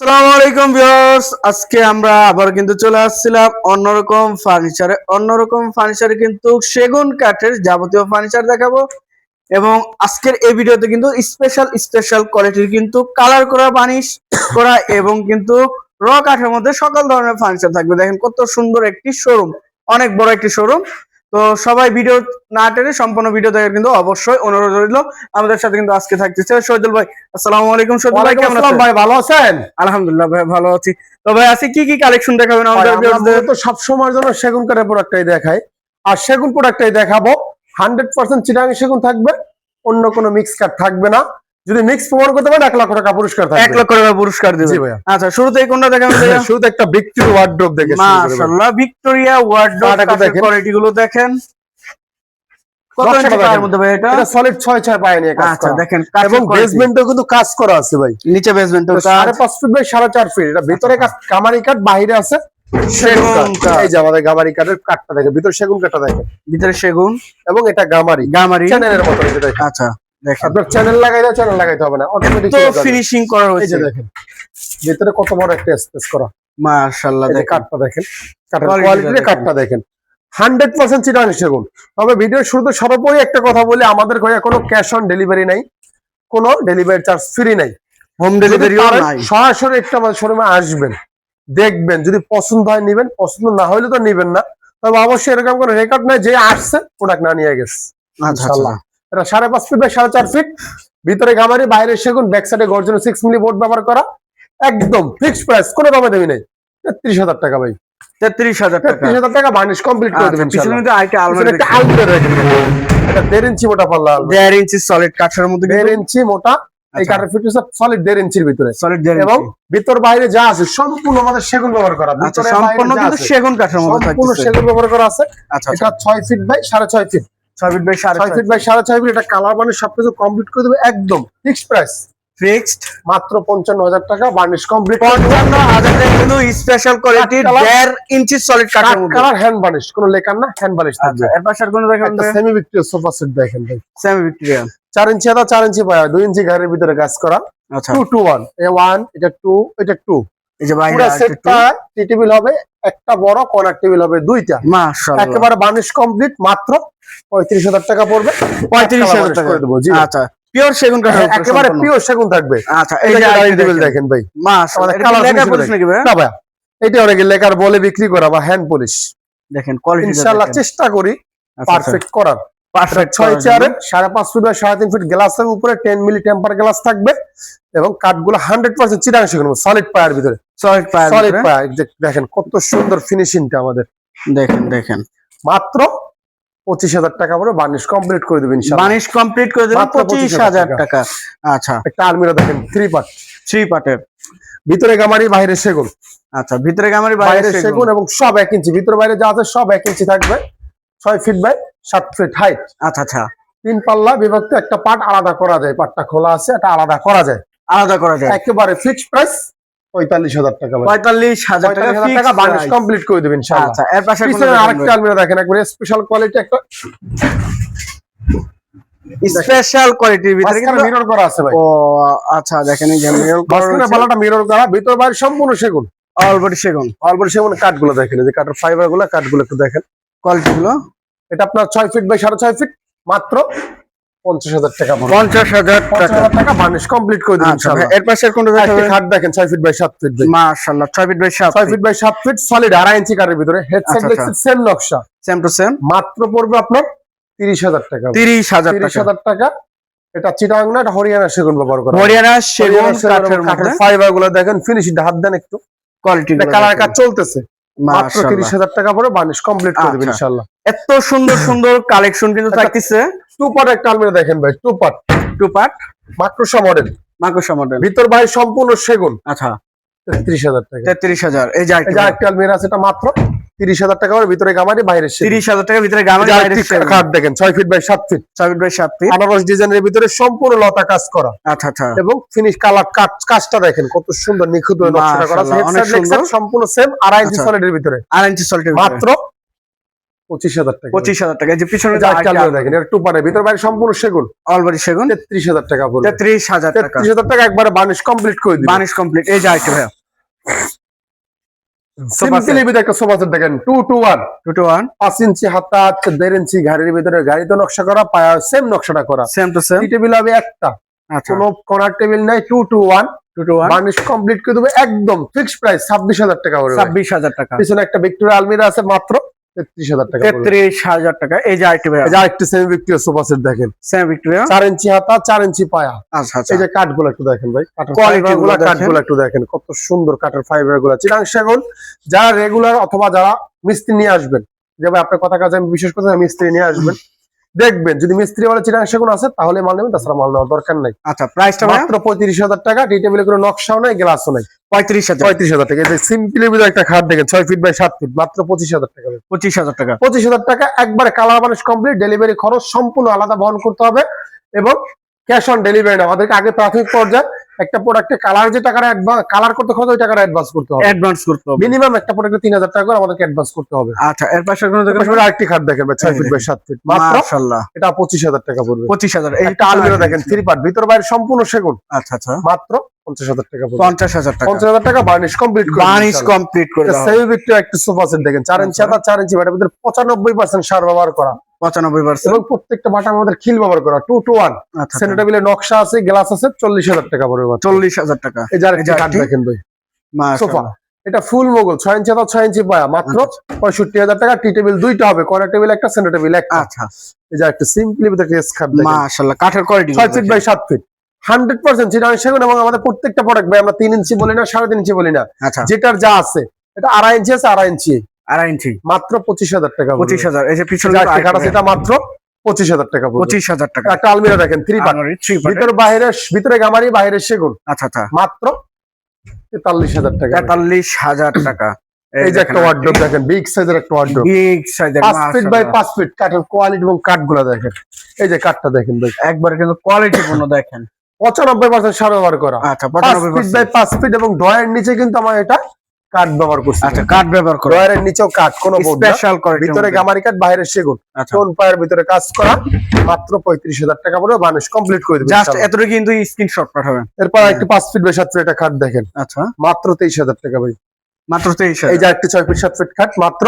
আসসালামু আলাইকুম ভিউয়ার্স, আজকে আমরা আবার কিন্তু চলে আসছিলাম অন্যরকম ফার্নিচারে কিন্তু সেগুন কাঠের যাবতীয় ফার্নিচার দেখাবো। এবং আজকের এই ভিডিওতে কিন্তু স্পেশাল কোয়ালিটির কিন্তু কালার করা বানিশ করা এবং কিন্তু র কাঠের মধ্যে সকল ধরনের ফার্নিচার থাকবে। দেখেন কত সুন্দর একটি শোরুম, অনেক বড় একটি শোরুম। তো সবাই ভিডিও না টেনে সম্পূর্ণ ভিডিও দেখার কিন্তু অবশ্যই অনুরোধ রইল। আমাদের সাথে কিন্তু আজকে থাকতেছে শহীদুল ভাই। আসসালামু আলাইকুম শহীদুল ভাই, কেমন আছেন ভাই? ভালো আছেন? আলহামদুলিল্লাহ ভাই, ভালো আছি। তো ভাই আজকে কি কি কালেকশন দেখাবেন আমাদের ভিউয়ারদের? তো সব সময়ের জন্য সেগুন কাঠের প্রোডাক্টটাই দেখাই, আর সেগুন প্রোডাক্টটাই দেখাবো। 100% চিটাগাং সেগুন থাকবে, অন্য কোনো মিক্স কাঠ থাকবে না। যদি মিক্স প্রমাণ করতে পারেন 1 লক্ষ টাকা পুরস্কার থাকবে। 1 লক্ষ টাকা পুরস্কার দিবেন? জি ভাইয়া। আচ্ছা, শুরুতেই কোনটা দেখাবেন ভাইয়া? শুরুতে একটা ভিক্টোরিয়া ওয়ার্ডরোব দেখে শুরু করব। মাশাআল্লাহ, ভিক্টোরিয়া ওয়ার্ডরোব কাঠের কোয়ালিটি গুলো দেখেন। কত ইঞ্চি পায়ের মধ্যে ভাই এটা? এটা সলিড 6 পায়ে নিয়ে কাজ করা। আচ্ছা দেখেন, এবং বেসমেন্টও কিন্তু কাজ করা আছে ভাই। নিচে বেসমেন্টও 5.5 ফিট বাই 4.5 ফিট। এটা ভিতরে কামারি কাঠ, বাইরে আছে সেগুন কাঠ। এই যে আমাদের গামারি কাঠের কাঠটা দেখেন, ভিতরে সেগুন কাঠটা দেখেন, ভিতরে সেগুন এবং এটা গামারি চ্যানেলের মতো। এই যে দেখেন। আচ্ছা দেখেন, আপনার চ্যানেল লাগাইতে হবে না, অটোমেটিক তো ফিনিশিং করা হয়েছে। এই যে দেখেন ভিতরে কত বড় একটা স্পেস করা। মাশাআল্লাহ, দেখেন কাঠটা দেখেন, কাঠের কোয়ালিটি, কাঠটা দেখেন। 100% চিটাগাং সেগুন। তবে ভিডিওর শুরুতে সর্বোপরি একটা কথা বলি, আমাদের কাছে কোনো ক্যাশ অন ডেলিভারি নাই, কোনো ডেলিভারি চার্জ ফ্রি নাই, হোম ডেলিভারিও নাই। সরাসরি একটা আমাদের শোরুমে আসবেন, দেখবেন, যদি পছন্দ হয় নেবেন, পছন্দ না হলে তো নেবেন না। তবে অবশ্যই এরকম কোনো রেকর্ড নাই যে আসছে প্রোডাক্ট না নিয়ে গেছে। ইনশাআল্লাহ এটা 5.5 ফিট বাই 4.5 ফিট, ভিতরে গামারি, বাইরে সেগুন, ব্যাক সাইডে গর্জন 6 মিলি বোর্ড ব্যবহার করা। একদম ফিক্সড প্রাইস, কোনো দামে দেবি নাই। 33,000 টাকা ভাই। 33,000 টাকা বার্নিশ কমপ্লিট করে দেবেন। পিছনে কিন্তু আরেকটা আলমারি একটা আলমারি রেখে দেবেন। এটা 1.5 ইঞ্চি মোটা পাল্লা, 1.5 ইঞ্চি সলিড কাঠের মধ্যে, 1.5 ইঞ্চি মোটা। এই কাঠের ফিটনেস সলিড 1.5 ইঞ্চির ভিতরে, সলিড 1.5 এবং ইঞ্চি। ভিতর বাইরে যা আছে সম্পূর্ণ আমাদের সেগুন ব্যবহার করা। ভিতরে সম্পূর্ণ কিন্তু সেগুন কাঠের মধ্যে থাকছে, সম্পূর্ণ সেগুন ব্যবহার করা আছে। আচ্ছা, এটা 6 feet by 6.5 feet, 6 feet by 6 feet by 6.5 feet. এটা কালার বানিশ সবকিছু কমপ্লিট করে দেবে, একদম ফিক্সড প্রাইস, ফিক্সড মাত্র 55,000 টাকা বার্নিশ কমপ্লিট। 55,000 টাকা কিন্তু স্পেশাল কোয়ালিটির 1.5 ইঞ্চি সলিড কাঠের মধ্যে। কালার হ্যান্ড বানিশ, কোনো লেকার না, হ্যান্ড বানিশ থাকবে। এর পাশে আর কোন দেখেন? একটা সেমি ভিক্টোরিয়া সোফা সেট দেখেন ভাই, সেমি ভিক্টোরিয়া 4 ইঞ্চি আদা, 4 ইঞ্চি পায়া, 2 ইঞ্চি ঘরের ভিতরে কাজ করা। আচ্ছা 2 to 1, এ 1, এটা 2, এটা 2। এই যে বাইরে পুরো সেটটা টি টেবিল হবে, একটা বড় কর্নার টেবিল হবে, দুইটা। মাশাআল্লাহ, একেবারে বার্নিশ কমপ্লিট, মাত্র 35,000 টাকা পড়বে। 35,000 টাকা করে দেবো। জি আচ্ছা, পিওর সেগুন কাঠ, একেবারে পিওর সেগুন থাকবে। আচ্ছা, এই যে ডাইনিং টেবিল দেখেন ভাই, মাশাআল্লাহ। এটা কালার লেখা পলিশ নাকি ভাই? না ভাই, এটা অনেকে লেকার বলে বিক্রি করা বা হ্যান্ড পলিশ। দেখেন কোয়ালিটি, ইনশাআল্লাহ চেষ্টা করি পারফেক্ট করার। পারফেক্ট 6 চেয়ারে 5.5 ফিট বা 3.5 ফিট গ্লাসের উপরে 10 মিলি টেম্পার গ্লাস থাকবে, এবং কাঠগুলো 100% চিটাগাং সেগুন, সলিড পায়ের ভিতরে, সলিড পায়া। দেখেন কত সুন্দর ফিনিশিংটা আমাদের। দেখেন মাত্র 25,000 টাকা করে বার্নিশ কমপ্লিট করে দেবেন ইনশাআল্লাহ। বার্নিশ কমপ্লিট করে দেবেন 25,000 টাকা। আচ্ছা, একটা আলমিরা দেখেন 3 পার্টের, ভিতরে গামারি, বাইরে সেগুন। আচ্ছা, ভিতরে গামারি, বাইরে সেগুন, এবং সব 1 ইঞ্চি, ভিতরে বাইরে যা আছে সব 1 ইঞ্চি থাকবে। 6 ফিট বাই 7 ফিট হাইট। আচ্ছা 3 পাল্লা বিভক্ত, একটা পার্ট আলাদা করা যায়, পার্টটা খোলা আছে, এটা আলাদা করা যায়। একেবারে ফিক্সড প্রাইস 45,000 টাকা। 45,000 টাকা বার্নিশ কমপ্লিট করে দেবেন ইনশাআল্লাহ। আচ্ছা, এর পাশে আরেকটা আলমিরা দেখেন, একবারে স্পেশাল কোয়ালিটি, একটা স্পেশাল কোয়ালিটির ভিতরে কিন্তু মিরর করা আছে ভাই। ও আচ্ছা, দেখেন এই যে মিরর করা আছে, পাল্লাটা মিরর করা, ভিতর বাইরে সম্পূর্ণ সেগুন, অলরেডি সেগুন। কাঠগুলো দেখেন, এই যে কাঠের ফাইবার গুলো, কাঠগুলো একটু দেখেন কোয়ালিটি গুলো। এটা আপনার 6 ফিট বাই 6.5 ফিট, মাত্র 50,000 টাকা। 50,000 টাকা বার্নিশ কমপ্লিট করে দিবেন ইনশাআল্লাহ। এর পাশে কোনটা দেখাবেন? খাট দেখেন 6 ফিট বাই 7 ফিট। মাশাআল্লাহ, 6 feet by 7 6 feet by 7 feet, solid 2.5 inch কাঠের ভিতরে, হেডসেট দেখছেন সেম নকশা, সেম টু সেম। মাত্র পড়বে আপনার 30,000 টাকা। 30,000 টাকা। এটা চিটাগাং না, এটা হরিয়ানা সেগুন ব্যবহার করা, হরিয়ানা সেগুন কাঠের মধ্যে। ফাইবার গুলো দেখেন, ফিনিশিংটা হাত দেন একটু, কোয়ালিটি কালার কাজ চলতেছে। মাত্র 30,000 টাকা পরে বার্নিশ কমপ্লিট করে দেবেন ইনশাআল্লাহ। এত সুন্দর কালেকশন কিন্তু থাকতেছে। 2 পার্ট একটা আলমিরা দেখেন ভাই, 2 পার্ট মাকড়সা মডেল, ভিতর বাইরে সম্পূর্ণ সেগুন। আচ্ছা 33,000 টাকা। 33,000। এই যে একটা আলমিরা আছে, এটা মাত্র 30,000 টাকা করে, ভিতরে গামারি, বাইরে সেগুন। 30,000 টাকা ভিতরে গামারি, বাইরে সেগুন। খাট দেখেন 6 feet by 7 feet, 6 feet by 7 feet, আনারস ডিজাইনের ভিতরে সম্পূর্ণ লতা কাজ করা। আচ্ছা, এবং ফিনিশ কালার কাজটা দেখেন কত সুন্দর নিখুঁত নকশা করা আছে। অনেক সুন্দর, সম্পূর্ণ সেম 2.5 ইঞ্চি সলিডের ভিতরে, 2.5 ইঞ্চি সলিড, মাত্র 25,000 টাকা। 25,000 টাকা। এই যে পিছনে এই যে একটা আলমিরা দেখেন, এটা টুপারে ভিতর বাইরে সম্পূর্ণ সেগুন, অলবাড়ি সেগুন 33,000 টাকা পড়বে। 33,000 টাকা। 33,000 টাকা একবারে বার্নিশ কমপ্লিট করে দিবেন। Varnish complete. এই যে আইটেম ভাইয়া সিম্পলি ভিতরে একটা সোফা সেট দেখেন 2 to 1 2 to 1 5 ইঞ্চি হাতা 1.5 ইঞ্চি ঘাড়ির ভিতরে গাড়িতে নকশা করা, পায়া সেম নকশাটা করা। Same to same. T table হবে একটা, আচ্ছা কোনো কর্নার টেবিল নাই। 2 to 1 2 to 1 বার্নিশ কমপ্লিট করে দেবে একদম ফিক্সড প্রাইস 26,000 টাকা পড়বে। 26,000 টাকা। পিছনে একটা ভিক্টোরিয়া আলমিরা আছে মাত্র 33,000 টাকা পড়বে। 33,000 টাকা। এই যে আইটেম ভাইয়া এই যে আরেকটা সেমি ভিক্টোরিয়া সোফা সেট দেখেন, সেম ভিক্টোরিয়া 4 ইঞ্চি হাতা 4 ইঞ্চি পায়া। আচ্ছা আচ্ছা। এই যে কাঠগুলো একটু দেখেন ভাই, কাঠের Quality ফাইবার গুলো, গুলো দেখেন। কাঠগুলো একটু দেখেন কত সুন্দর কাঠের ফাইবার গুলো। চিটাং সেগুন যারা রেগুলার অথবা যারা মিস্ত্রি নিয়ে আসবেন, যে ভাই আপনার কথা কাজে আমি বিশেষ করে মিস্ত্রি নিয়ে আসবেন, দেখবেন যদি মিস্ত্রি বলে চিটাং সেগুন আছে তাহলে মাল নেবেন, তাছাড়া মাল নেওয়ার দরকার নাই। আচ্ছা প্রাইসটা ভাইয়া মাত্র 35,000 টাকা। টি টেবিলে কোনো নকশাও নাই, গ্লাসও নাই। 35,000 35,000 টাকা। এই যে সিম্পলি ভিতরে একটা খাট দেখেন 6 ফিট বাই 7 ফিট, মাত্র 25,000 টাকা। 25,000 টাকা। 25,000 টাকা একবারে কালার বানিশ কমপ্লিট, ডেলিভারি খরচ সম্পূর্ণ আলাদা বহন করতে হবে এবং ক্যাশ অন ডেলিভারি না। আমাদেরকে আগে প্রাথমিক পর্যায়ে একটা প্রোডাক্টে কালার যে টাকাটা কালার করতে খরচ ওই টাকাটা অ্যাডভান্স করতে হবে। অ্যাডভান্স করতে হবে মিনিমাম একটা প্রোডাক্টে 3,000 টাকা করে আমাদেরকে অ্যাডভান্স করতে হবে। আচ্ছা এর পাশে কোনো দেখেন পাশাপাশি আরেকটি খাট দেখেন ভাই 6 ফিট বাই 7 ফিট, মাত্র মাশাআল্লাহ এটা 25,000 টাকা পড়বে। 25,000। এই একটা আলমিরা দেখেন 3 পার্ট, ভিতর বাইরে সম্পূর্ণ সেগুন, আচ্ছা আচ্ছা মাত্র 50,000 টাকা পড়বে। 50,000 টাকা। 50,000 টাকা বার্নিশ কমপ্লিট করে বার্নিশ কমপ্লিট করে দাও। সেমি ভিক্টোরিয়া একটা সোফা সেট দেখেন 4 ইঞ্চি হাতা 4 ইঞ্চি বাটার ভিতরে 95% সার ব্যবহার করা 95%। এবং প্রত্যেকটা বাটার মধ্যে খিল ব্যবহার করা। 2 to 1 আচ্ছা সেন্টার টেবিলে নকশা আছে, গ্লাস আছে, 40,000 টাকা পড়বে মাত্র। 40,000 টাকা। এই যে আরেকটা কাঠ দেখেন ভাই সোফা, মাশাআল্লাহ। এটা ফুল মোগল 6 ইঞ্চি হাতা 6 ইঞ্চি পায়া, মাত্র 65,000 টাকা। টি টেবিল দুইটা হবে, কর্নার টেবিল একটা, সেন্টার টেবিল একটা। আচ্ছা এই যে একটা সিম্পলি ভিতরে কেস খাট দেখেন মাশাআল্লাহ কাঠের quality 6 feet by 7 feet 100% Chittagong সেগুন। এবং আমাদের প্রত্যেকটা প্রোডাক্ট ভাই আমরা 3 ইঞ্চি বলি না, 3.5 ইঞ্চি বলি না, আচ্ছা যেটার যা আছে এটা 2.5 ইঞ্চি আছে, 2.5 ইঞ্চি 2.5 ইঞ্চি মাত্র 25,000 টাকা। 25,000। এই যে পিছনে যে একটা কাঠ আছে এটা মাত্র 25,000 টাকা পড়বে। 25,000 টাকা। একটা আলমিরা দেখেন 3 পার্ট, আলমারি 3 পার্ট। ভিতরে বাইরে, ভিতরে গামারি বাইরে সেগুন, আচ্ছা আচ্ছা মাত্র 43,000 টাকা। 43,000 টাকা। এই যে একটা ওয়ার্ডরোব দেখেন, বিগ সাইজের একটা ওয়ার্ডরোব, বিগ সাইজের 5 ফিট বাই 5 ফিট, কাঠের কোয়ালিটি এবং কাঠগুলো দেখেন। এই যে কাঠটা দেখেন ভাই, একবার কিন্তু কোয়ালিটি পূর্ণ দেখেন। 95% সার ব্যবহার করা। আচ্ছা 5 ফিট 95%। বাই 5 ফিট এবং ড্রয়ারের নিচে কিন্তু আমার এটা কাঠ ব্যবহার করছি। আচ্ছা কাঠ ব্যবহার করে ড্রয়ারের নিচেও কাঠ, কোনো বোর্ড না, স্পেশাল কোয়ালিটি। ভিতরে গামারি কাঠ, বাইরে সেগুন, আচ্ছা কোন পায়ের ভিতরে কাজ করা, মাত্র 35,000 টাকা পড়বে। বানিশ কমপ্লিট করে দেবে জাস্ট ইনশাআল্লাহ। এতটুকু কিন্তু স্ক্রিনশট পাঠাবেন। এরপর একটা 5 ফিট বাই 7 ফিট একটা খাট দেখেন, আচ্ছা মাত্র 23,000 টাকা ভাই। মাত্র 23,000। এই যে একটা 6 ফিট 7 ফিট খাট, মাত্র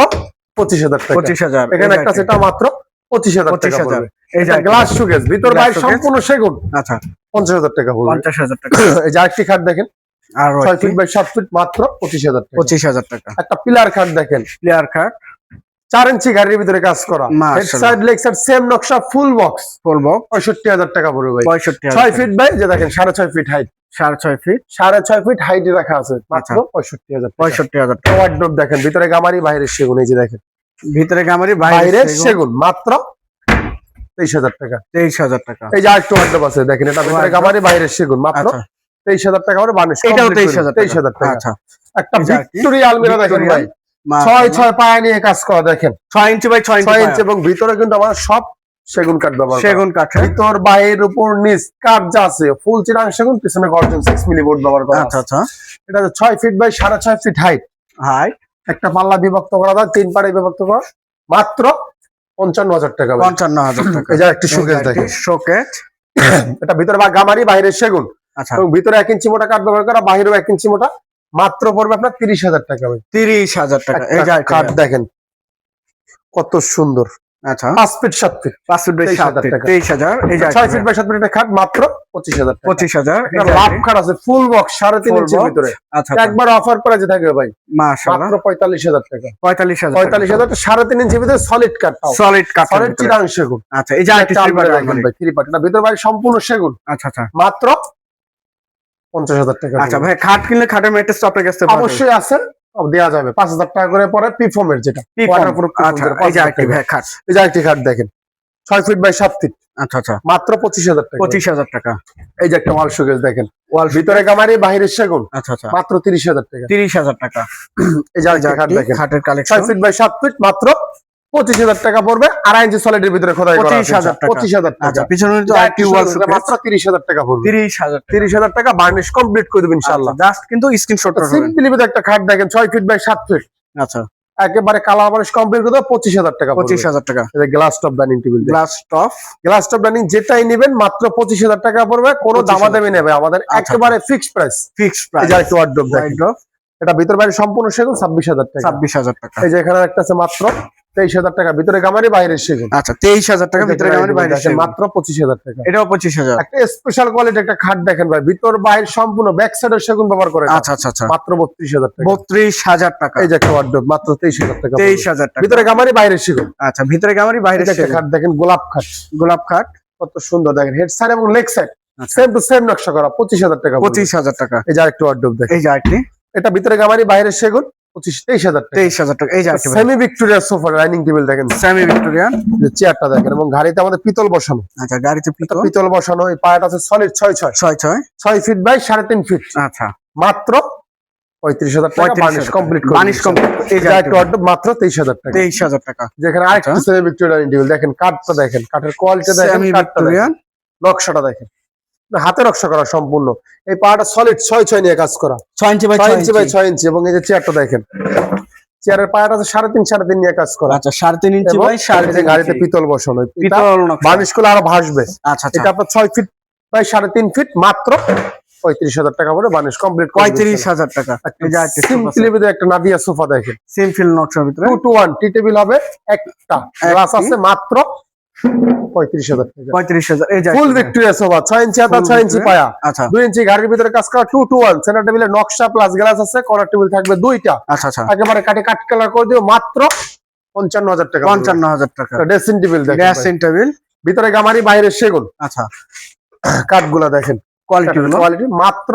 25,000 টাকা। 25,000। এখানে একটা সেটা মাত্র 25,000 টাকা 25,000। পড়বে। এই যে গ্লাস শোকেস, ভিতর বাইরে showcase। সম্পূর্ণ সেগুন, আচ্ছা 50,000 টাকা পড়বে। 50,000 টাকা। এই যে আরেকটি খাট দেখেন আর 6 ফিট বাই 7 ফিট, মাত্র 25,000 টাকা। 25,000 টাকা। একটা পিলার খাট দেখেন প্লেয়ার কার্ড 4 ইঞ্চি গাড়ির ভিতরে কাজ করা, মাশাআল্লাহ। Head side leg side same নকশা, ফুল বক্স, বলবো 65,000 টাকা পড়বে ভাই। 65,000। 6 ফিট বাই যে দেখেন 6.5 ফিট হাইট, 6.5 ফিট 6.5 ফিট হাইটে রাখা আছে, মাত্র আচ্ছা। 65,000 টাকা। 65,000 টাকা। ওয়ার্ডরোব দেখেন, ভিতরে গামারি বাইরে সেগুন, এই যে দেখেন ভিতরে গামারি বাইরে বাইরে সেগুন, মাত্র 23,000 টাকা। 23,000 টাকা। এই যে আরেকটা ওয়ার্ডরোব আছে দেখেন, এটা ভিতরে Wardrobe। গামারি বাইরে সেগুন, মাত্র আচ্ছা 23,000 টাকা করে বানিশ। এটাও 23,000 টাকা। 23,000 টাকা। আচ্ছা একটা এই যে আরেকটি। ভিক্টোরিয়া আলমিরা দেখেন ভাই, 6 পায়া নিয়ে কাজ করা দেখেন, 6 ইঞ্চি বাই 6 6 ইঞ্চি ইঞ্চি এবং ভিতরে কিন্তু আমার সব সেগুন কাঠ ব্যবহার করা। সেগুন কাঠে। ভিতর বাইরের উপর নিচ কাঠ যা আছে ফুল চিটাং সেগুন, পিছনে গর্জন 6 মিলি বোর্ড ব্যবহার করা আচ্ছা আছে। আচ্ছা এটা 6 feet by 6.5 feet height, high একটা পাল্লা বিভক্ত করা যায়, 3 পাড়ে বিভক্ত করা, মাত্র 55,000 টাকা ভাই। 55,000 টাকা। এই যে একটা শোকেস দেখেন, শোকেস। এটা ভিতরে বা গামারি বাইরের সেগুন আচ্ছা এবং ভিতরে 1 ইঞ্চি মোটা কাঠ ব্যবহার করা, বাইরেও 1 ইঞ্চি মোটা, মাত্র পড়বে আপনার 30,000 টাকা ভাই। 30,000 টাকা। এই যে কাঠ দেখেন কত সুন্দর, আচ্ছা 5 feet 7 feet, 5 feet by 7 23,000 feet টাকা। 23,000। এই যে 6 ফিট বাই 7 ফিট একটা খাট, মাত্র 25,000 টাকা। 25,000। এই এটা যে লাভ খাট আছে, ফুল বক্স 3.5 Full ইঞ্চির box। ভিতরে, আচ্ছা একবার অফার প্রাইসে থাকবে ভাই, মাশাআল্লাহ মাত্র 45,000 টাকা। 45,000। 45,000 3.5 ইঞ্চির ভিতরে সলিড কাঠ, সলিড কাঠ। সলিড চিটাং সেগুন। আচ্ছা এই যে আরেকটি একটা স্লিপার আলমিরা দেখেন ভাই, 3 পার্ট, এটা ভিতর বাইরে সম্পূর্ণ সেগুন, আচ্ছা আচ্ছা মাত্র 50,000 টাকা। আচ্ছা ভাই খাট কিনলে খাটের ম্যাট্রেস তো আপনার কাছে পাবেন। অবশ্যই আছে, দেওয়া যাবে 5,000 টাকা করে পরে পিফর্মের, যেটা waterproof আচ্ছা পিফর্মের, এই যে আরেকটি ভাই খাট। এই যে আরেকটি খাট দেখেন 6 ফিট বাই 7 ফিট, আচ্ছা আচ্ছা মাত্র 25,000 টাকা। 25,000 টাকা। এই যে একটা ওয়াল শোকেস দেখেন, ওয়াল ভিতরে গামারি বাইরে সেগুন, আচ্ছা আচ্ছা মাত্র 30,000 টাকা। 30,000 টাকা। এই যে আরেকটি খাট দেখেন খাটের 6 কালেকশন ফিট বাই 7 ফিট, মাত্র 25,000 টাকা পড়বে। 2.5 ইঞ্চি সলিডের ভিতরে খোদাই করা আছে, 25,000 টাকা। 25,000 টাকা। আচ্ছা পিছনে তো এটা আরেকটি ওয়াল শোকেস মাত্র 30,000 টাকা পড়বে। 30,000 টাকা। 30,000 টাকা বার্নিশ কমপ্লিট করে দেবেন ইনশাআল্লাহ। জাস্ট কিন্তু স্ক্রিনশট করবেন। সিম্পলি একটা খাট দেখেন 6 ফিট বাই 7 ফিট, আচ্ছা একেবারে কালার বানিশ কমপ্লিট করে দেবো 25,000 টাকা। 25,000 টাকা। Glass top dining table, glass top dining যেটাই নেবেন মাত্র 25,000 টাকা পড়বে, কোনো দামাদামি নেবে আমাদের একেবারে ফিক্সড প্রাইস। প্রাইস। এই যে একটা ওয়ার্ডরোব দেখেন, এটা ভিতর বাইরে সম্পূর্ণ সেগুন 26,000 টাকা। 26,000 টাকা। এই যে এখানে একটা আছে মাত্র 23,000 টাকা, ভিতরে গামারি বাইরে সেগুন। আচ্ছা 23,000 টাকা, ভিতরে গামারি বাইরে সেগুন মাত্র 25,000 টাকা। এটাও 25,000। একটা স্পেশাল কোয়ালিটি একটা খাট দেখেন ভাই, ভিতর বাইরে সম্পূর্ণ ব্যাক সাইডের সেগুন ব্যবহার করে। আচ্ছা আচ্ছা আচ্ছা, মাত্র 32,000 টাকা। 32,000 টাকা। এই যে একটা ওয়ার্ডরোব মাত্র 23,000 টাকা। 23,000 টাকা, ভিতরে গামারি বাইরে সেগুন। আচ্ছা ভিতরে গামারি বাইরে একটা সেগুন। খাট দেখেন, গোলাপ খাট, কত সুন্দর দেখেন, হেড সাইড এবং leg side same to same নকশা করা, 25,000 টাকা। 25,000 টাকা। এই যে একটা ওয়ার্ডরোব দেখেন, এই যে আরেকটি, এটা ভিতরে গামারি বাইরে সেগুন 23,000 টাকা। 23,000 টাকা। এই যে আরেকটি semi Victoria sofa dining table দেখেন, সেমি ভিক্টোরিয়ান। চেয়ারটা দেখেন, এবং গাড়িতে আমাদের পিতল বসানো। আচ্ছা গাড়িতে পিতল বসানো, এই পায়াটা আছে সলিড 6 ফিট বাই 3.5 ফিট। আচ্ছা মাত্র 35,000 টাকা বানিশ কমপ্লিট করে। Varnish complete. এই যে একটা ওয়ার্ডরোব মাত্র 23,000 টাকা। 23,000 টাকা। যেখানে আরেকটা সেমি ভিক্টোরিয়া ডাইনিং টেবিল দেখেন, কাঠটা দেখেন, কাঠের কোয়ালিটি দেখেন, সেমি ভিক্টোরিয়ান, নকশাটা দেখেন, হাতে নকশা করা সম্পূর্ণ। এই পায়াটা সলিড 6 নিয়ে কাজ করা, 6 ইঞ্চি বাই 6 ইঞ্চি। এবং এই যে চেয়ারটা দেখেন, চেয়ারের পায়াটা আছে 3.5 নিয়ে কাজ করা। আচ্ছা 3.5 ইঞ্চি বাই 3.5। গাড়িতে পিতল বসানো, পিতল বানিশ করলে আরো ভাসবে। আচ্ছা আচ্ছা, এটা আপনার 6 ফিট বাই 3.5 ফিট, মাত্র 35,000 টাকা করে বানিশ কমপ্লিট। 35,000 টাকা। এই যে আরেকটি সিম্পলি ভিতরে একটা নাদিয়া সোফা দেখেন, সিম্পল নকশার ভিতরে 2 to 1 টি টেবিল হবে, একটা গ্লাস আছে, মাত্র 35,000 টাকা। 35,000। এই যে ফুল ভিক্টোরিয়া সোফা, 6 ইঞ্চি হাতা, 6 ইঞ্চি পায়া, আচ্ছা 2 ইঞ্চি গাড়ির ভিতরে কাজ করা, 2 to 1 সেন্টার টেবিলের নকশা প্লাস গ্লাস আছে, কর্নার টেবিল থাকবে 2টা। আচ্ছা আচ্ছা, একেবারে কাট কালার করে দিও, মাত্র 55,000 টাকা। 55,000 টাকা। ড্রেসিং টেবিল দেখেন, ড্রেসিং টেবিল, ভিতরে গামারি বাইরে সেগুন। আচ্ছা কাঠগুলা দেখেন, কোয়ালিটি মাত্র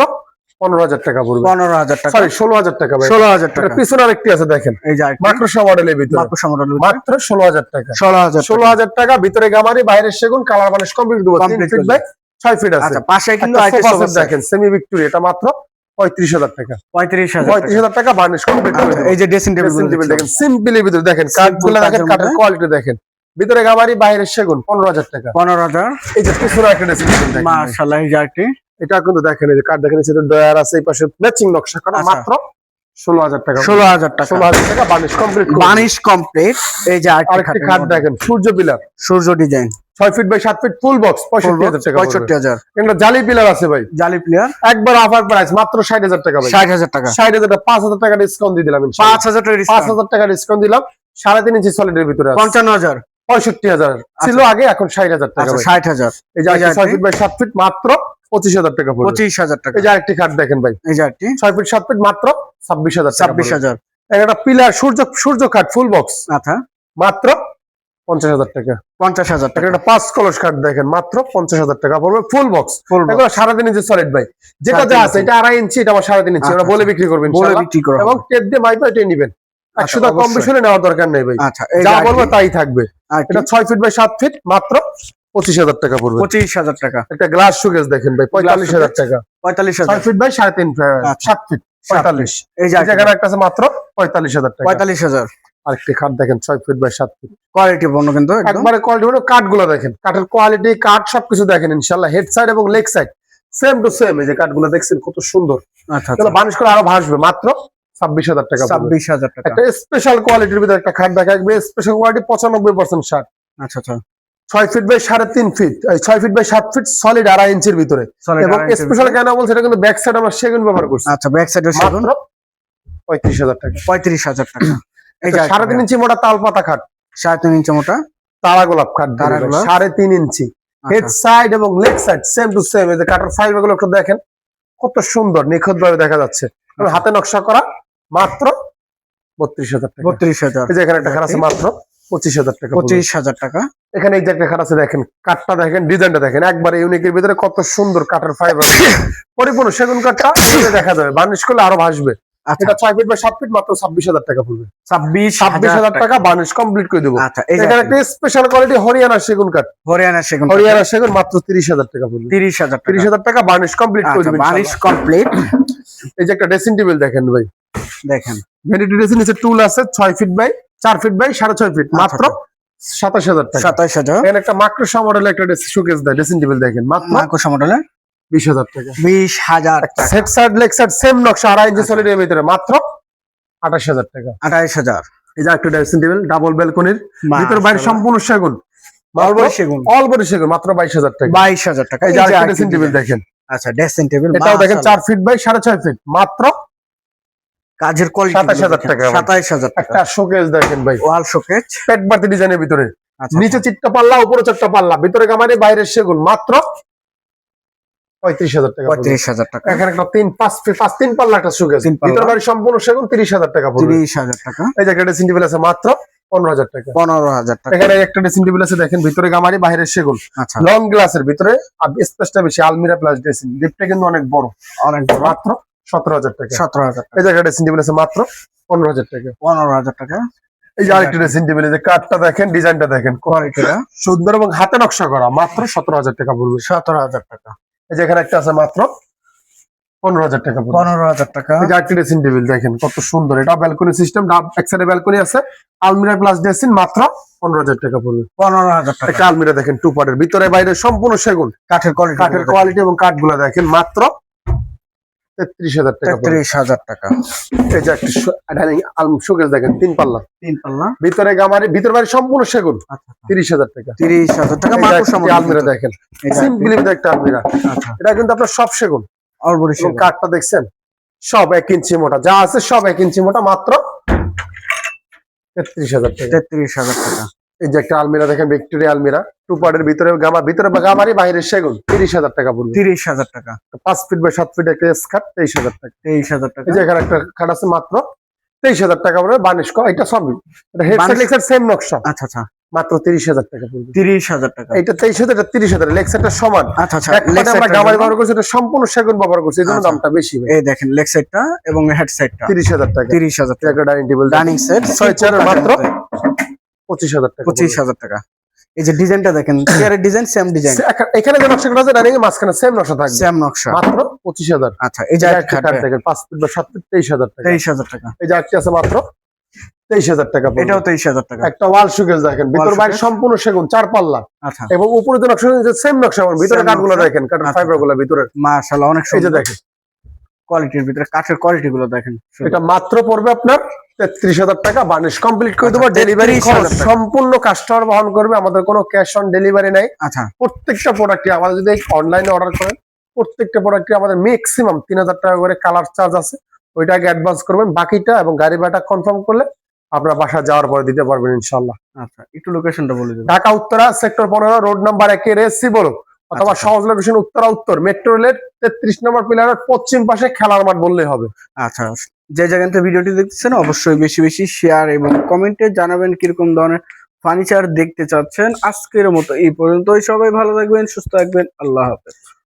15,000 টাকা পড়বে। 15,000 টাকা, সরি 16,000 টাকা ভাই। 16,000 টাকা। পিছনে আরেকটি আছে দেখেন, এই যে আরেকটি মাকড়সা মডেলের ভিতরে, মাকড়সা মডেলের মাত্র 16,000 টাকা। 16,000 টাকা, ভিতরে গামারি বাইরে সেগুন, কালার বানিশ কমপ্লিট দেবো, 3 ফিট বাই 6 ফিট আছে। আচ্ছা পাশে কিন্তু একটা আরেকটা সোফা সেট দেখেন, সেমি ভিক্টোরিয়া, এটা মাত্র 35,000 টাকা। 35,000 টাকা বানিশ কমপ্লিট। এই যে ড্রেসিং টেবিল দেখেন, সিম্পলি ভিতরে দেখেন, কাঠগুলো দেখেন, কাঠের কোয়ালিটি দেখেন, ভিতরে গামারি বাইরে সেগুন, 15,000 টাকা। 15,000। এই যে পিছনে একটা ড্রেসিং টেবিল দেখেন, মাশাআল্লাহ। এই যে আরেকটি, এটা কিন্তু দেখেন, এই যে কাঠ দেখেন, এই ডয়ার আছে, এই পাশে ম্যাচিং নকশা করা, আচ্ছা। মাত্র 16,000 টাকা। 16,000 টাকা। 16,000 টাকা বানিশ কমপ্লিট। Varnish complete. এই যে আরেকটি খাট দেখেন, Surya pillar, Surya design, 6 feet by 7 feet, full box, 65,000 টাকা। 65,000। এটা জালি পিলার আছে ভাই, জালি প্লেয়ার, একবার অফার প্রাইস মাত্র 60,000 টাকা ভাই। 60,000 টাকা। 60,000 টাকা, 5,000 টাকা ডিসকাউন্ট দিয়ে দিলাম। 5,000 টাকা ডিসকাউন্ট, 5,000 টাকা ডিসকাউন্ট দিলাম। 3.5 ইঞ্চি সলিডের ভিতরে আছে। 55,000, 65,000 ছিল আগে, এখন 60,000 টাকা আচ্ছা ভাই। 60,000। এই যে 6 ফিট বাই 7 ফিট, মাত্র 25,000 টাকা পড়বে। 25,000 টাকা। এই যে আরেকটি খাট দেখেন ভাই, এই যে আরেকটি 6 ফিট 7 ফিট, মাত্র 26,000 টাকা। 26,000। একটা পিলার সূর্য খাট ফুল বক্স, আচ্ছা মাত্র 50,000 টাকা। 50,000 টাকা। একটা 5 কলস কাঠ দেখেন, মাত্র 50,000 টাকা পড়বে, ফুল বক্স। এগুলো 3.5 ইঞ্চি সলিড ভাই, যেটা যা আছে, এটা 2.5 ইঞ্চি, এটা আবার 3.5 ইঞ্চি। আমরা বলে বিক্রি করবেন বলে বিক্রি করব, এবং টেপ দিয়ে মাইপা এটাই নেবেন। 100 টাকা কম বেশি হলে নেওয়ার দরকার নেই ভাই। আচ্ছা এই যা যে বলবো তাই থাকবে। এটা এটা 6 ফিট বাই 7 ফিট, মাত্র 25,000 টাকা পড়বে। 25,000 টাকা। একটা গ্লাস শোকেস দেখেন ভাই, 45,000 টাকা। 45,000। 6 ফিট বাই 3.5 7 ফিট, 45। এই যে এখানে একটা আছে মাত্র 45,000 টাকা। 45,000। আরেকটি খাট দেখেন, 6 ফিট বাই 7 ফিট, কোয়ালিটি পণ্য কিন্তু একদম একবারে কোয়ালিটি মানে কাঠগুলো দেখেন, কাঠের কোয়ালিটি, কাঠ সবকিছু দেখেন ইনশাআল্লাহ। হেড সাইড এবং leg side same to same. এই যে কাঠগুলো দেখছেন কত সুন্দর, আচ্ছা এগুলো বানিশ করে আরো ভাসবে, মাত্র 26,000 টাকা। 26,000 টাকা। একটা স্পেশাল কোয়ালিটির ভিতরে একটা খাট দেখা যাবে, স্পেশাল কোয়ালিটি 95% শার্ট। আচ্ছা আচ্ছা 6 feet by 3.5 feet, 6 feet by 7 feet, solid 2.5 ইঞ্চির ভিতরে। এবং স্পেশাল কেন বলছে, এটা কিন্তু ব্যাক সাইড আমরা সেগুন ব্যবহার করছি। আচ্ছা ব্যাক সাইডে সেগুন, মাত্র 35,000 টাকা। 35,000 টাকা। এই যে 3.5 ইঞ্চি মোটা তালপাতা খাট, 3.5 ইঞ্চি মোটা তারা গোলাপ খাট, তারা গোলাপ। 3.5 ইঞ্চি হেড সাইড এবং leg side same to same. এই যে কাটার ফাইবার গুলো একটু দেখেন, কত সুন্দর নিখুঁত ভাবে দেখা যাচ্ছে, হাতে নকশা করা, মাত্র 32,000 টাকা। 32,000। এই যে এখানে একটা খাট আছে, মাত্র 25,000 টাকা। 25,000 টাকা। এখানে এই যে একটা খাট আছে দেখেন, কাঠটা দেখেন, ডিজাইনটা দেখেন, একবারে ইউনিকের ভিতরে কত সুন্দর কাঠের ফাইবার, পরিপূর্ণ সেগুন কাঠটা দেখা যাবে, বার্নিশ করলে আরো ভাসবে। এটা 6 ফিট বা 7 ফিট, মাত্র 26,000 টাকা পড়বে। 26,000 টাকা বার্নিশ কমপ্লিট করে দেবো। আচ্ছা এখানে একটা স্পেশাল কোয়ালিটি হরিয়ানা সেগুন কাঠ, হরিয়ানা সেগুন, হরিয়ানা সেগুন, মাত্র 30,000 টাকা পড়বে। 30,000 টাকা। 30,000 টাকা বার্নিশ কমপ্লিট করে দেবেন। Varnish complete. এই যে একটা ড্রেসিং টেবিল দেখেন ভাই, দেখেন ভ্যানিটি ড্রেসিং নিচে টুল আছে, 6 feet by 4 feet by 6.5 feet, মাত্র 27,000 টাকা। 27,000। এখানে একটা মাকড়সা মডেলের একটা শোকেস দেয় ড্রেসিং টেবিল দেখেন, মাত্র মাকড়সা মডেলের 20,000 টাকা। 20,000 টাকা। Set side leg side same নকশা, 2.5 ইঞ্চি সলিডের ভিতরে, মাত্র 28,000 টাকা। 28,000। এই যে একটা ড্রেসিং টেবিল ডাবল ব্যালকনির, ভিতর বাইরে মাশাআল্লাহ। সম্পূর্ণ সেগুন, অলবরি সেগুন, অলবরি সেগুন, মাত্র 22,000 টাকা। 22,000 টাকা। এই যে আরেকটা ড্রেসিং টেবিল দেখেন, আচ্ছা ড্রেসিং টেবিল, এটাও দেখেন 4 ফিট বাই 6.5 ফিট, মাত্র কাজের কোয়ালিটি 27,000 টাকা। 27,000 টাকা। একটা শোকেস দেখেন ভাই, ওয়াল শোকেজ, পেট বাতি ডিজাইনের ভিতরে, আচ্ছা নিচে চিটটা পাল্লা, উপরে চারটা পাল্লা, ভিতরে গামারি, বাইরে সেগুন, মাত্র 35,000 টাকা। 35,000 টাকা। এখানে একটা 3 পাল্লা একটা শোকেস, তিন পাল্লা। ভিতরে বাইরে সম্পূর্ণ সেগুন, 30,000 টাকা পড়বে। 30,000 টাকা। এই যে একটা ড্রেসিং টেবিল আছে মাত্র 15,000 টাকা। 15,000 টাকা। এখানে একটা ড্রেসিং টেবিল আছে দেখেন, ভিতরে গামারি, বাইরে সেগুন, আচ্ছা লং গ্লাসের ভিতরে, আর স্পেসটা বেশি, আলমিরা প্লাস ড্রেসিং, লিফটটা কিন্তু অনেক বড়, অনেক মাত্র 17,000 টাকা। 17,000 টাকা। এই যে একটা ড্রেসিং টেবিল আছে মাত্র 15,000 টাকা। 15,000 টাকা। এই যে আরেকটা ড্রেসিং টেবিল, যে কাঠটা দেখেন, ডিজাইনটা দেখেন, কোয়ালিটিটা সুন্দর এবং হাতে নকশা করা, মাত্র 17,000 টাকা পড়বে। 17,000 টাকা। এই যে এখানে একটা আছে মাত্র 15,000 টাকা পড়বে। 15,000 টাকা। এই যে আরেকটা ড্রেসিং টেবিল দেখেন, কত সুন্দর, এটা ব্যালকনি সিস্টেম, এক সাইডে ব্যালকনি আছে, আলমিরা প্লাস ড্রেসিং, মাত্র 15,000 টাকা পড়বে। 15,000 টাকা। একটা আলমিরা দেখেন, 2 পার্টের, ভিতরে বাইরে সম্পূর্ণ সেগুন, কাঠের কোয়ালিটি, কাঠের কোয়ালিটি এবং কাঠগুলো দেখেন, মাত্র 33,000 টাকা পড়বে। 33,000 টাকা। এই যে একটা ডাইনিং শোকেস দেখেন, 3 পাল্লা, 3 পাল্লা, ভিতরে গামারি, ভিতর বাইরে সম্পূর্ণ সেগুন, আচ্ছা 30,000 টাকা। 30,000 টাকা। এই যে মাত্র একটা সামনে আলমিরা দেখেন, সিম্পলি একটা আলমিরা, আচ্ছা এটা কিন্তু আপনার সব সেগুন, অলবরি এবং সেগুন। কাঠটা দেখছেন সব 1 ইঞ্চি মোটা, যা আছে সব 1 ইঞ্চি মোটা, মাত্র 33,000 টাকা। 33,000 টাকা। এই যে একটা আলমিরা দেখেন, ভিক্টোরিয়া আলমিরা, 2 পার্টের, ভিতরে গামারি, বাইরে সেগুন, 30,000 টাকা পড়বে। 30,000 টাকা। 5 ফিট বাই 7 ফিট একটা স্কার্ট, 23,000 টাকা। 23,000 টাকা। এই যে এখানে একটা খাট আছে মাত্র 23,000 টাকা পড়বে, বার্নিশ করা, এটা সবই, এটা হেডসেট বার্নিশ- লেক্সার সেম নকশা, আচ্ছা আচ্ছা মাত্র 30,000 টাকা পড়বে। 30,000 টাকা। এটা 23,000, এটা 30,000, লেক্সারটা সমান। আচ্ছা আচ্ছা এক পাটে আমরা গামারি ব্যবহার করছি, এটা সম্পূর্ণ সেগুন ব্যবহার করছি, এই জন্য আচ্ছা। দামটা বেশি ভাই। এই দেখেন লেগ সাইডটা এবং হেড সাইডটা 30,000 টাকা। 30,000 এটা টাকা। একটা ডাইনিং টেবিল, ডাইনিং সেট 6 চেয়ারের মাত্র 25,000 টাকা। 25,000 টাকা। এই যে ডিজাইনটা দেখেন, চেয়ারের ডিজাইন সেম ডিজাইন, এখানে যে নকশাটা আছে, ডাইনিং এর মাঝখানে সেম নকশা থাকবে, সেম নকশা, মাত্র 25,000। আচ্ছা এই যে একটা খাট দেখেন, 5 ফিট বা 7 ফিট, 23,000 টাকা। 23,000 টাকা। এই যে একটা আছে মাত্র 23,000 টাকা পড়বে। এটাও 23,000 টাকা। একটা ওয়াল শোকেস দেখেন, ভিতর বাইরে শোকেস। সম্পূর্ণ সেগুন, 4 পাল্লা, আচ্ছা এবং উপরে যে নকশা সেম নকশা, ভিতরে Same কাঠগুলো নকশা। দেখেন, কাঠের আচ্ছা। ফাইবার গুলো ভিতরে, মাশাআল্লাহ অনেক এই যে সুন্দর। দেখেন, কোয়ালিটির ভিতরে কাঠের কোয়ালিটি গুলো দেখেন। এটা মাত্র পড়বে আপনার 33,000 টাকা, বার্নিশ কমপ্লিট করে দেবো। আচ্ছা, ডেলিভারি 33,000 টাকা। সম্পূর্ণ কাস্টমার বহন করবে, আমাদের কোনো ক্যাশ অন ডেলিভারি নাই। আচ্ছা প্রত্যেকটা প্রোডাক্টই আমাদের, যদি অনলাইনে অর্ডার করেন, প্রত্যেকটা প্রোডাক্টে আমাদের ম্যাক্সিমাম 3,000 টাকা করে কালার চার্জ আছে, ওইটা আগে অ্যাডভান্স করবেন, বাকিটা এবং গাড়ি ভাড়াটা কনফার্ম করলে আপনার বাসা যাওয়ার পরে দিতে পারবেন ইনশাল্লাহ। আচ্ছা একটু লোকেশনটা বলে দিন। Dhaka Uttara sector 15, road number 1 এর এসসি বলো, অথবা আচ্ছা। সহজ লোকেশন উত্তরা উত্তর মেট্রো রেলের 33 নম্বর পিলারের পশ্চিম পাশে খেলার মাঠ বললেই হবে। আচ্ছা যে জায়গা থেকে ভিডিওটি দেখতেছেন অবশ্যই বেশি বেশি শেয়ার এবং কমেন্টে জানাবেন কিরকম ধরনের ফার্নিচার দেখতে চাচ্ছেন। আজকের মতো এই পর্যন্তই, সবাই ভালো থাকবেন, সুস্থ থাকবেন, আল্লাহ হাফেজ।